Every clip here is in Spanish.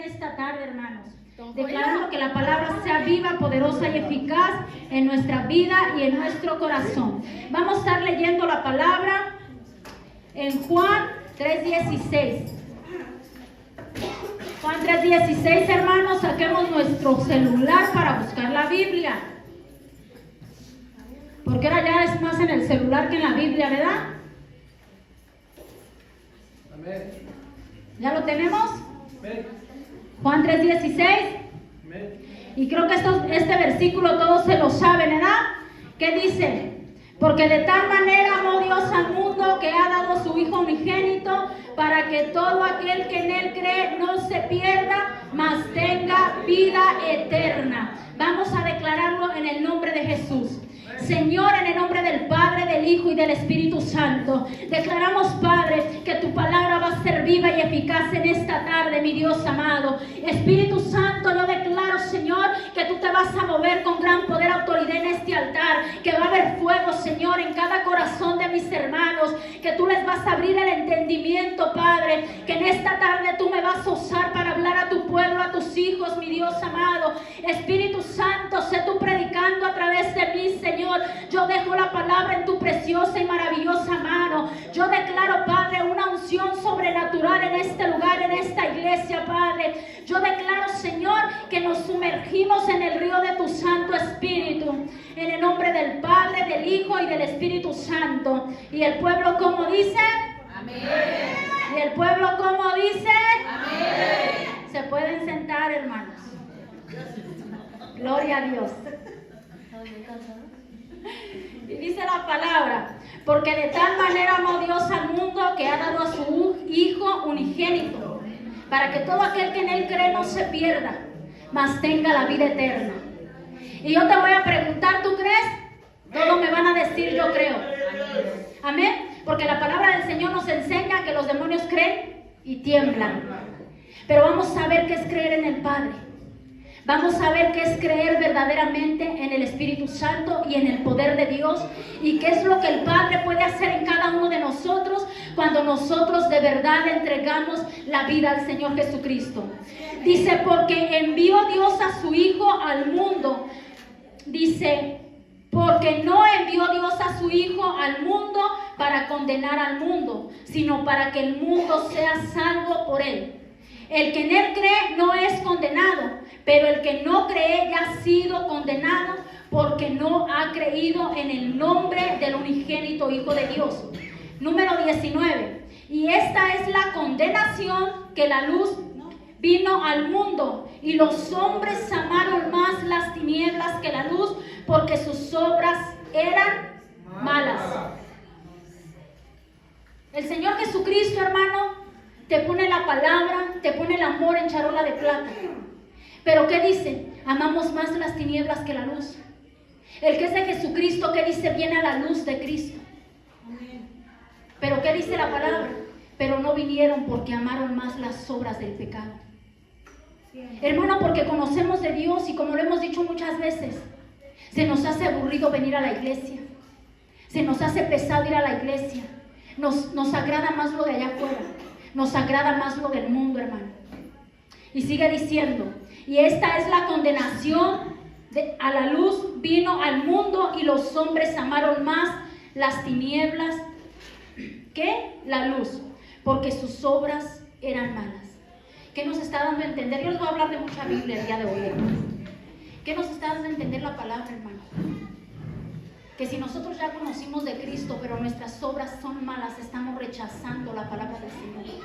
esta tarde, hermanos, declarando que la palabra sea viva, poderosa y eficaz en nuestra vida y en nuestro corazón. Vamos a estar leyendo la palabra en Juan 3:16. Juan 3:16, hermanos, saquemos nuestro celular para buscar la Biblia. Porque ahora ya es más en el celular que en la Biblia, ¿verdad? Amén. ¿Ya lo tenemos? Amén. Juan 3:16. Amén. Y creo que este versículo todos se lo saben, ¿verdad? ¿Qué dice? Porque de tal manera amó Dios al mundo que ha dado su Hijo unigénito para que todo aquel que en Él cree no se pierda, mas tenga vida eterna. Vamos a declararlo en el nombre de Jesús. Señor, en el nombre del Padre, del Hijo y del Espíritu Santo, declaramos, Padre, que tu palabra va a ser viva y eficaz en esta tarde, mi Dios amado. Espíritu Santo, yo declaro, Señor, que tú te vas a mover con gran poder, autoridad en este altar, que va a haber fuego, Señor, en cada corazón de mis hermanos, que tú les vas a abrir el entendimiento, Padre, que en esta tarde tú me vas a usar para hablar a tu pueblo, a tus hijos, mi Dios amado. Espíritu Santo, sé tú predicando a través de mí, Señor. Yo dejo la palabra en tu preciosa y maravillosa mano. Yo declaro, Padre, una unción sobrenatural en este lugar, en esta iglesia, Padre. Yo declaro, Señor, que nos sumergimos en el río de tu Santo Espíritu. En el nombre del Padre, del Hijo y del Espíritu Santo. Y el pueblo, como dice, amén. Y el pueblo, como dice, amén. Se pueden sentar, hermanos. Gloria a Dios. Y dice la palabra: porque de tal manera amó Dios al mundo que ha dado a su Hijo unigénito, para que todo aquel que en Él cree no se pierda, mas tenga la vida eterna. Y yo te voy a preguntar, ¿tú crees? Todos me van a decir, yo creo. Amén. Porque la palabra del Señor nos enseña que los demonios creen y tiemblan. Pero vamos a ver qué es creer en el Padre. Vamos a ver qué es creer verdaderamente en el Espíritu Santo y en el poder de Dios, y qué es lo que el Padre puede hacer en cada uno de nosotros cuando nosotros de verdad entregamos la vida al Señor Jesucristo. Dice, porque envió Dios a su Hijo al mundo. Dice, porque no envió Dios a su Hijo al mundo para condenar al mundo, sino para que el mundo sea salvo por Él. El que en Él cree no es condenado, pero el que no cree ya ha sido condenado porque no ha creído en el nombre del unigénito Hijo de Dios. Número 19. Y esta es la condenación, que la luz vino al mundo y los hombres amaron más las tinieblas que la luz porque sus obras eran malas. El Señor Jesucristo, hermano, te pone la palabra, te pone el amor en charola de plata. Pero ¿qué dice? Amamos más las tinieblas que la luz. El que es de Jesucristo, ¿qué dice? Viene a la luz de Cristo. Pero ¿qué dice la palabra? Pero no vinieron porque amaron más las obras del pecado. Hermano, porque conocemos de Dios y como lo hemos dicho muchas veces, se nos hace aburrido venir a la iglesia. Se nos hace pesado ir a la iglesia. Nos agrada más lo de allá afuera. Nos agrada más lo del mundo, hermano. Y sigue diciendo, y esta es la condenación, a la luz vino al mundo y los hombres amaron más las tinieblas que la luz, porque sus obras eran malas. ¿Qué nos está dando a entender? Yo les voy a hablar de mucha Biblia el día de hoy, hermano. ¿Qué nos está dando a entender la palabra, hermano? Que si nosotros ya conocimos de Cristo, pero nuestras obras son malas, estamos rechazando la palabra del Señor.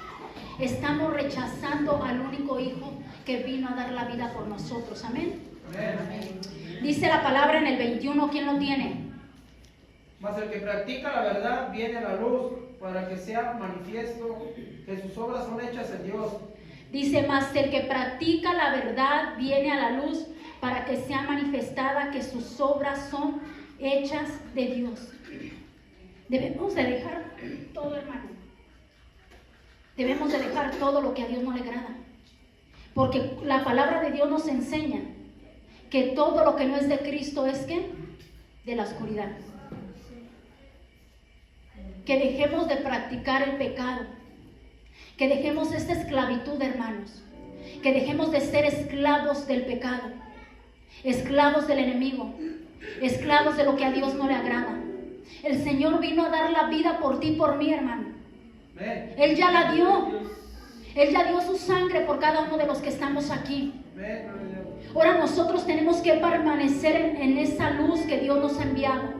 Estamos rechazando al único Hijo que vino a dar la vida por nosotros. Amén. Amén. Dice la palabra en el 21, ¿quién lo tiene? Mas el que practica la verdad viene a la luz para que sea manifiesto que sus obras son hechas en Dios. Dice, mas el que practica la verdad viene a la luz para que sea manifestada que sus obras son hechas de Dios. Debemos de dejar todo, hermano. Debemos de dejar todo lo que a Dios no le agrada. Porque la palabra de Dios nos enseña que todo lo que no es de Cristo es ¿qué? De la oscuridad. Que dejemos de practicar el pecado. Que dejemos esta esclavitud, hermanos. que dejemos de ser esclavos del pecado, esclavos del enemigo, esclavos de lo que a Dios no le agrada. El Señor vino a dar la vida por ti y por mí, hermano. Él ya la dio. Él ya dio su sangre por cada uno de los que estamos aquí. Ahora nosotros tenemos que permanecer en esa luz que Dios nos ha enviado.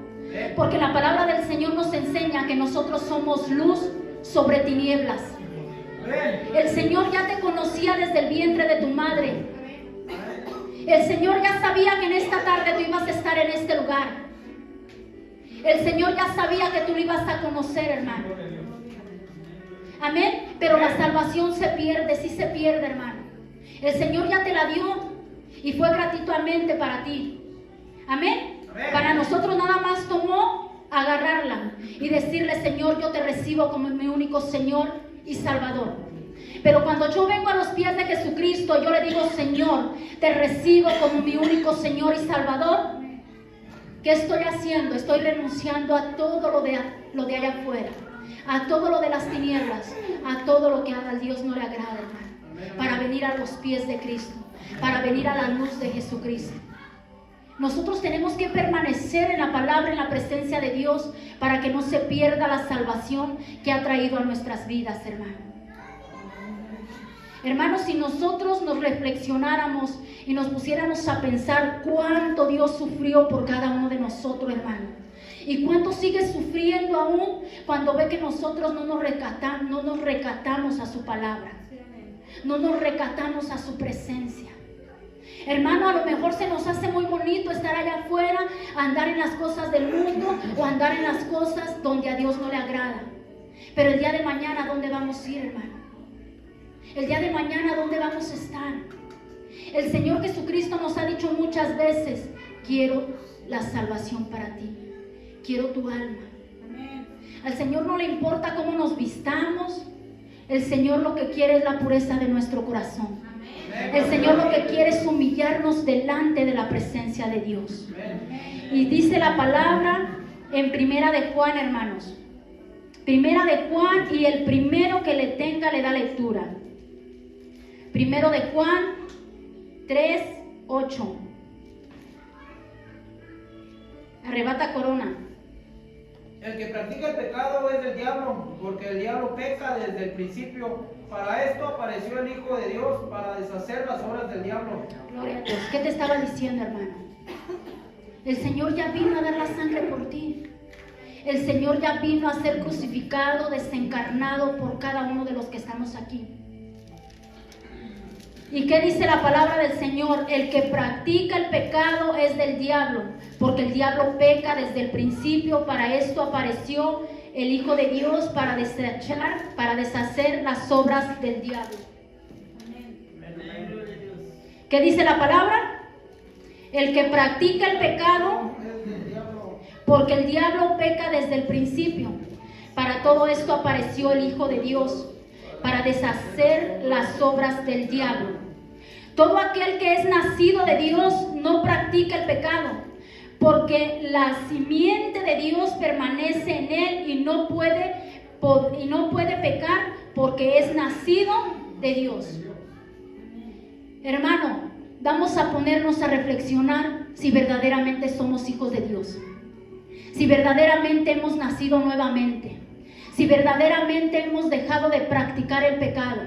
Porque la palabra del Señor nos enseña que nosotros somos luz sobre tinieblas. El Señor ya te conocía desde el vientre de tu madre. El Señor ya sabía que en esta tarde tú ibas a estar en este lugar. El Señor ya sabía que tú lo ibas a conocer, hermano. Amén. Pero la salvación se pierde, sí se pierde, hermano. El Señor ya te la dio y fue gratuitamente para ti. Amén. Para nosotros nada más tomó agarrarla y decirle: Señor, yo te recibo como mi único Señor y Salvador. Pero cuando yo vengo a los pies de Jesucristo, yo le digo: Señor, te recibo como mi único Señor y Salvador. ¿Qué estoy haciendo? Estoy renunciando a todo lo de allá afuera, a todo lo de las tinieblas, a todo lo que a Dios no le agrada, hermano, para venir a los pies de Cristo, para venir a la luz de Jesucristo. Nosotros tenemos que permanecer en la palabra, en la presencia de Dios, para que no se pierda la salvación que ha traído a nuestras vidas, hermano. Hermanos, si nosotros nos reflexionáramos y nos pusiéramos a pensar cuánto Dios sufrió por cada uno de nosotros, hermano, y cuánto sigue sufriendo aún cuando ve que nosotros no nos recatamos a su palabra, no nos recatamos a su presencia. Hermano, a lo mejor se nos hace muy bonito estar allá afuera, andar en las cosas del mundo o andar en las cosas donde a Dios no le agrada. Pero el día de mañana, ¿dónde vamos a ir, hermano? El día de mañana, ¿dónde vamos a estar? El Señor Jesucristo nos ha dicho muchas veces: quiero la salvación para ti, quiero tu alma. Al Señor no le importa cómo nos vistamos. El Señor lo que quiere es la pureza de nuestro corazón. El Señor lo que quiere es humillarnos delante de la presencia de Dios. Y dice la palabra en Primera de Juan, hermanos. Primera de Juan, y el primero que le tenga le da lectura. Primero de Juan 3:8. Arrebata corona. El que practica el pecado es del diablo, porque el diablo peca desde el principio. Para esto apareció el Hijo de Dios, para deshacer las obras del diablo. Gloria a Dios. ¿Qué te estaba diciendo, hermano? El Señor ya vino a dar la sangre por ti. El Señor ya vino a ser crucificado, desencarnado por cada uno de los que estamos aquí. ¿Y qué dice la palabra del Señor? El que practica el pecado es del diablo, porque el diablo peca desde el principio. Para esto apareció el Hijo de Dios, para deshacer las obras del diablo. ¿Qué dice la palabra? El que practica el pecado, porque el diablo peca desde el principio. Para todo esto apareció el Hijo de Dios, para deshacer las obras del diablo. Todo aquel que es nacido de Dios no practica el pecado, porque la simiente de Dios permanece en él y no puede pecar, porque es nacido de Dios. Hermano, vamos a ponernos a reflexionar si verdaderamente somos hijos de Dios, si verdaderamente hemos nacido nuevamente, si verdaderamente hemos dejado de practicar el pecado.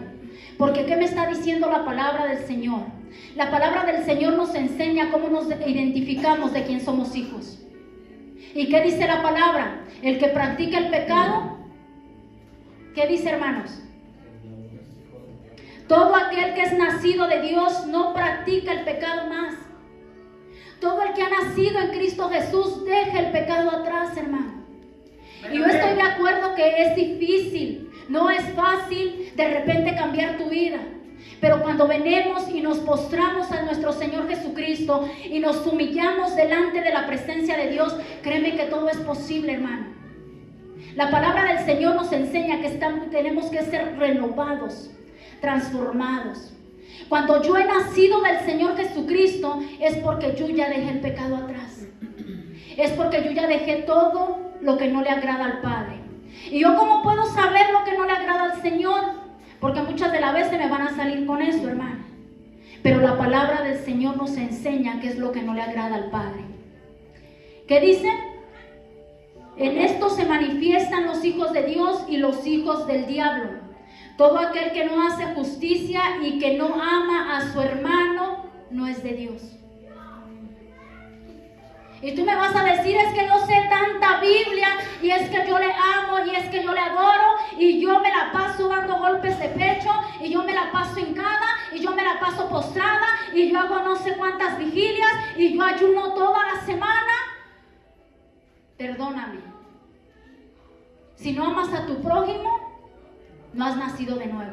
Porque ¿qué me está diciendo la palabra del Señor? La palabra del Señor nos enseña cómo nos identificamos de quién somos hijos. ¿Y qué dice la palabra? El que practica el pecado, ¿qué dice, hermanos? Todo aquel que es nacido de Dios no practica el pecado más. Todo el que ha nacido en Cristo Jesús deja el pecado atrás, hermano. Y yo estoy de acuerdo que es difícil, no es fácil de repente cambiar tu vida. Pero cuando venimos y nos postramos a nuestro Señor Jesucristo y nos humillamos delante de la presencia de Dios, créeme que todo es posible, hermano. La palabra del Señor nos enseña que tenemos que ser renovados, transformados. Cuando yo he nacido del Señor Jesucristo, es porque yo ya dejé el pecado atrás. Es porque yo ya dejé todo lo que no le agrada al Padre. ¿Y yo cómo puedo saber lo que no le agrada al Señor? Porque muchas de las veces me van a salir con eso, hermano. Pero la palabra del Señor nos enseña qué es lo que no le agrada al Padre. ¿Qué dice? En esto se manifiestan los hijos de Dios y los hijos del diablo. Todo aquel que no hace justicia y que no ama a su hermano no es de Dios. Y tú me vas a decir, es que yo sé tanta Biblia, y es que yo le amo, y es que yo le adoro, y yo me la paso dando golpes de pecho, y yo me la paso hincada, y yo me la paso postrada, y yo hago no sé cuántas vigilias, y yo ayuno toda la semana. Perdóname. Si no amas a tu prójimo, no has nacido de nuevo.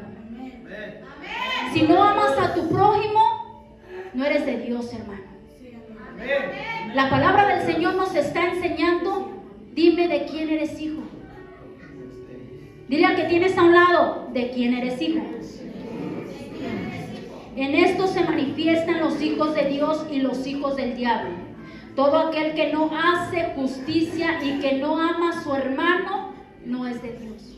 Si no amas a tu prójimo, no eres de Dios, hermano. La palabra del Señor nos está enseñando, dime de quién eres hijo. Dile al que tienes a un lado, de quién eres hijo. En esto se manifiestan los hijos de Dios y los hijos del diablo. Todo aquel que no hace justicia y que no ama a su hermano, no es de Dios.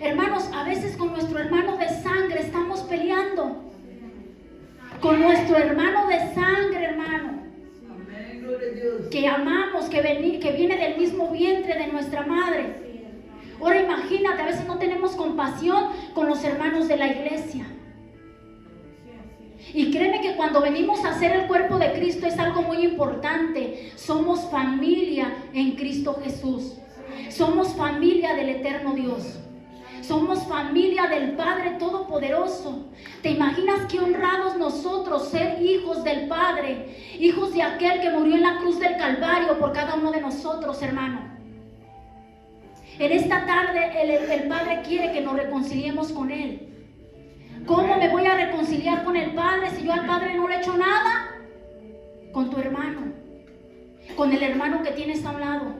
Hermanos, a veces con nuestro hermano de sangre estamos peleando. Con nuestro hermano de sangre, hermano, que amamos, que viene del mismo vientre de nuestra madre. Ahora imagínate, a veces no tenemos compasión con los hermanos de la iglesia. Y créeme que cuando venimos a hacer el cuerpo de Cristo es algo muy importante. Somos familia en Cristo Jesús. Somos familia del eterno Dios. Somos familia del Padre Todopoderoso. ¿Te imaginas qué honrados nosotros ser hijos del Padre? Hijos de aquel que murió en la cruz del Calvario por cada uno de nosotros, hermano. En esta tarde el Padre quiere que nos reconciliemos con Él. ¿Cómo me voy a reconciliar con el Padre si yo al Padre no le he hecho nada? Con tu hermano. Con el hermano que tienes a un lado.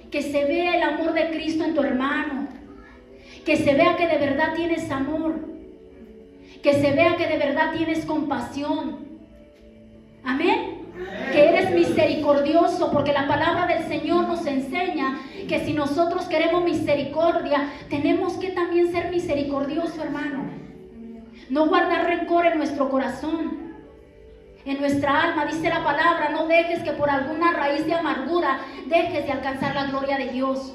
Que se vea el amor de Cristo en tu hermano. Que se vea que de verdad tienes amor. Que se vea que de verdad tienes compasión. Amén. Que eres misericordioso, porque la palabra del Señor nos enseña que si nosotros queremos misericordia, tenemos que también ser misericordioso, hermano. No guardar rencor en nuestro corazón, en nuestra alma. Dice la palabra, no dejes que por alguna raíz de amargura dejes de alcanzar la gloria de Dios.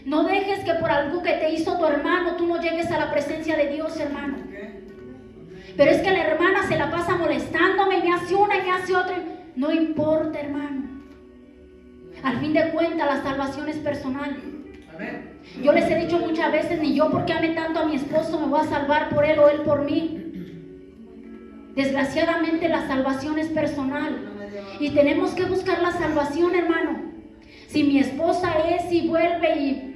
No dejes que por algo que te hizo tu hermano tú no llegues a la presencia de Dios, hermano. Pero es que la hermana se la pasa molestándome y me hace una y me hace otra. No importa, hermano. Al fin de cuentas la salvación es personal. Yo les he dicho muchas veces, ni yo porque ame tanto a mi esposo me voy a salvar por él o él por mí. Desgraciadamente la salvación es personal. Y tenemos que buscar la salvación, hermano. Si mi esposa es y vuelve y...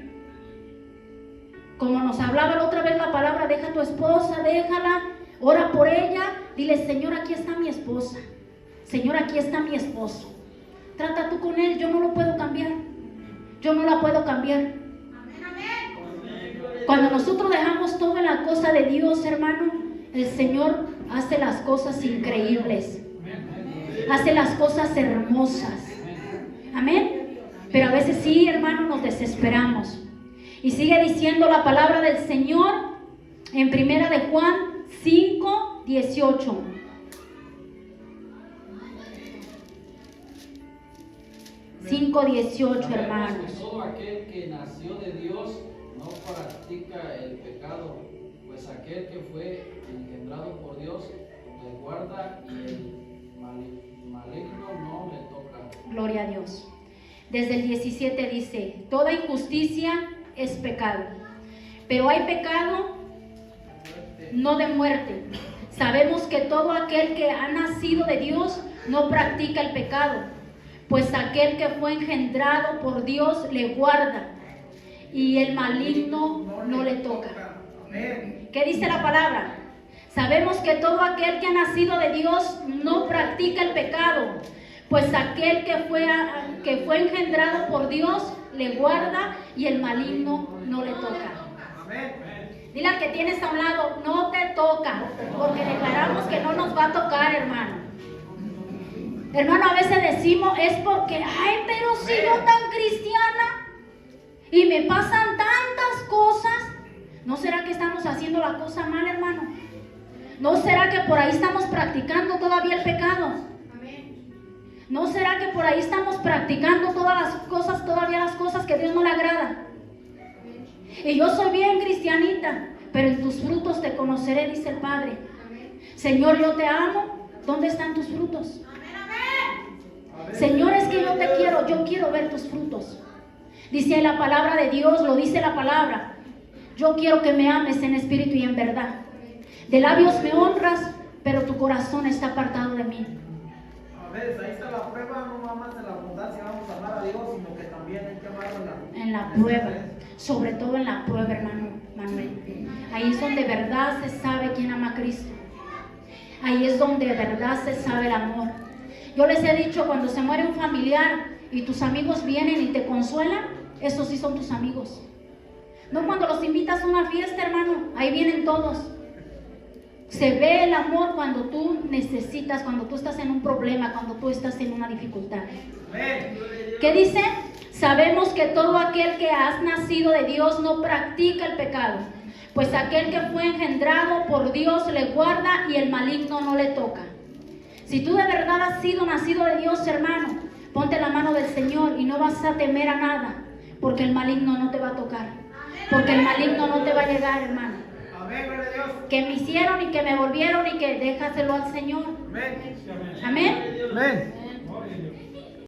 Como nos hablaba la otra vez la palabra, deja a tu esposa, déjala, ora por ella, dile, Señor, aquí está mi esposa, Señor, aquí está mi esposo, trata tú con él, yo no lo puedo cambiar, yo no la puedo cambiar. Cuando nosotros dejamos todo en la cosa de Dios, hermano, el Señor hace las cosas increíbles, hace las cosas hermosas, amén. Pero a veces sí, hermano, nos desesperamos. Y sigue diciendo la palabra del Señor en 1 de Juan 5:18. Hermanos. Todo aquel que nació de Dios no practica el pecado, pues aquel que fue engendrado por Dios le guarda y el maligno no le toca. Gloria a Dios. Desde el 17 dice, toda injusticia es pecado, pero hay pecado no de muerte. Sabemos que todo aquel que ha nacido de Dios no practica el pecado, pues aquel que fue engendrado por Dios le guarda y el maligno no le toca. ¿Qué dice la palabra? Sabemos que todo aquel que ha nacido de Dios no practica el pecado, pues aquel que fue engendrado por Dios le guarda y el maligno no le toca. Dile al que tienes a un lado, no te toca, porque declaramos que no nos va a tocar, hermano. Hermano, a veces decimos, es porque, ay, pero si yo tan cristiana y me pasan tantas cosas, ¿no será que estamos haciendo la cosa mal, hermano? ¿No será que por ahí estamos practicando todavía el pecado? ¿No será que por ahí estamos practicando todas las cosas, todavía las cosas que a Dios no le agrada? Y yo soy bien cristianita, pero en tus frutos te conoceré, dice el Padre. Señor, yo te amo. ¿Dónde están tus frutos? Señor, es que yo quiero ver tus frutos. Dice la palabra de Dios, lo dice la palabra. Yo quiero que me ames en espíritu y en verdad. De labios me honras, pero tu corazón está apartado de mí. A ver, ahí está la prueba, no nada más de la abundancia vamos a amar a Dios, sino que también hay que amarlo en la prueba, sobre todo en la prueba, hermano Manuel. Ahí es donde de verdad se sabe quién ama a Cristo. Ahí es donde de verdad se sabe el amor. Yo les he dicho, cuando se muere un familiar y tus amigos vienen y te consuelan, esos sí son tus amigos. No cuando los invitas a una fiesta, hermano, ahí vienen todos. Se ve el amor cuando tú necesitas, cuando tú estás en un problema, cuando tú estás en una dificultad. ¿Qué dice? Sabemos que todo aquel que has nacido de Dios no practica el pecado, pues aquel que fue engendrado por Dios le guarda y el maligno no le toca. Si tú de verdad has sido nacido de Dios, hermano, ponte la mano del Señor y no vas a temer a nada, porque el maligno no te va a tocar, porque el maligno no te va a llegar, hermano. Que me hicieron y que me volvieron y que déjaselo al Señor. Amén. Amén.